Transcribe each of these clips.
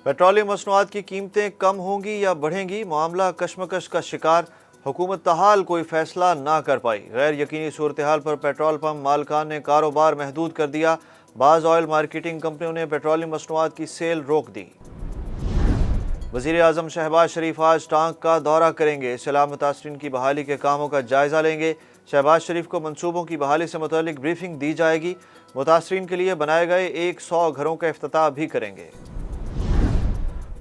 Petroleum मसनूआत की कीमतें कम होंगी या बढ़ेंगी, मामला कशमकश का शिकार। हुकूमत ताहाल कोई फैसला ना कर पाई। गैर यकीनी सूरत हाल पर पेट्रोल पंप मालकान ने कारोबार महदूद कर दिया। बाज़ ऑयल मार्केटिंग कंपनियों ने पेट्रोलियम मसनूआत की सेल रोक दी। वज़ीर आज़म शहबाज शरीफ आज टांग का दौरा करेंगे। सैलाब मुतासरीन की बहाली के कामों का जायज़ा लेंगे। शहबाज शरीफ को मनसूबों की बहाली से मुतालिक ब्रीफिंग दी जाएगी। मुतासरीन के लिए बनाए गए 100 घरों का इफ्तिताह भी करेंगे।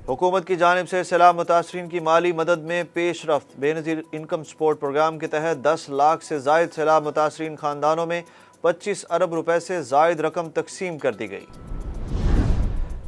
हुकूमत की जानिब से सैलाब मुतासरीन की माली मदद में पेश रफ्त। बेनज़ीर इनकम सपोर्ट प्रोग्राम के तहत 10 लाख से जायद सैलाब मुतासरीन खानदानों में 25 अरब रुपए से जायद रकम तकसीम कर दी गई।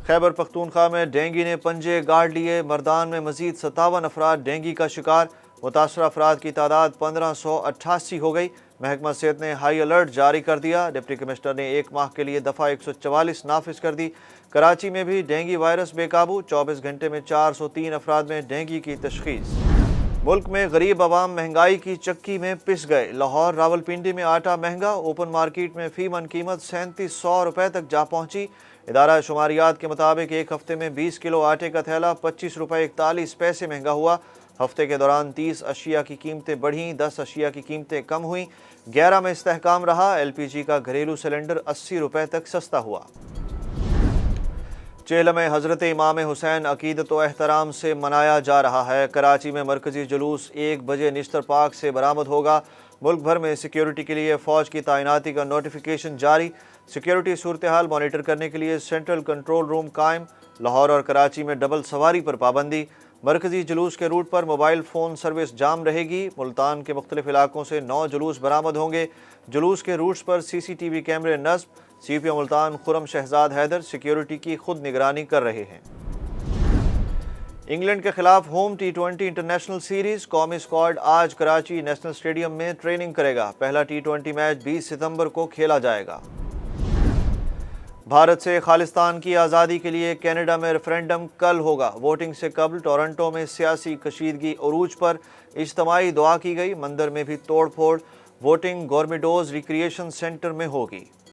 खैबर पख्तूनख्वा में डेंगू ने पंजे गाड़ लिए। मर्दान में मजीद 57 अफराद डेंगू का शिकार। मुतासर अफराद की तादाद 1588 हो गई। महकमा सेहत ने हाई अलर्ट जारी कर दिया। डिप्टी कमिश्नर ने 1 माह के लिए दफ़ा 144 नाफिज कर दी। कराची में भी डेंगू वायरस बेकाबू। 24 घंटे में 403 अफराद में डेंगू की तशखीस। मुल्क में गरीब आवाम महंगाई की चक्की में पिस गए। लाहौर रावलपिंडी में आटा महंगा। ओपन मार्केट में फी मन कीमत 3700 रुपए तक जा पहुंची। इदारा शुमारियात के मुताबिक एक हफ्ते में 20 किलो आटे का थैला 25 रुपए 41 पैसे महंगा हुआ। हफ्ते के दौरान 30 अशिया की कीमतें बढ़ीं, 10 अशिया की कीमतें कम हुईं। 11 में इस्तेहकाम रहा। LPG का घरेलू सिलेंडर 80 रुपए तक सस्ता हुआ। चेहलम में हज़रत इमाम हुसैन अकीदत व एहतराम से मनाया जा रहा है। कराची में मरकजी जुलूस 1 बजे निश्तर पार्क से बरामद होगा। मुल्क भर में सिक्योरिटी के लिए फ़ौज की तैनाती का नोटिफिकेशन जारी। सिक्योरिटी सूरत हाल मॉनिटर करने के लिए सेंट्रल कंट्रोल रूम कायम। लाहौर और कराची में डबल सवारी पर पाबंदी। मरकजी जुलूस के रूट पर मोबाइल फ़ोन सर्विस जाम रहेगी। मुल्तान के मुख्तलिफ इलाकों से 9 जुलूस बरामद होंगे। जुलूस के रूट्स पर CCTV कैमरे नस्ब। CPO मुल्तान खुरम शहजाद हैदर सिक्योरिटी की खुद निगरानी कर रहे हैं। इंग्लैंड के खिलाफ होम T20 इंटरनेशनल सीरीज। कौमी स्क्वाड आज कराची नेशनल स्टेडियम में ट्रेनिंग करेगा। पहला T20 मैच 20 सितंबर को खेला जाएगा। भारत से खालिस्तान की आज़ादी के लिए कनाडा में रेफरेंडम कल होगा। वोटिंग से कबल टोरंटो में सियासी कशीदगी अरूज पर। इज्तमाई दुआ की गई। मंदिर में भी तोड़ फोड़। वोटिंग गोरमिडोज रिक्रिएशन सेंटर में होगी।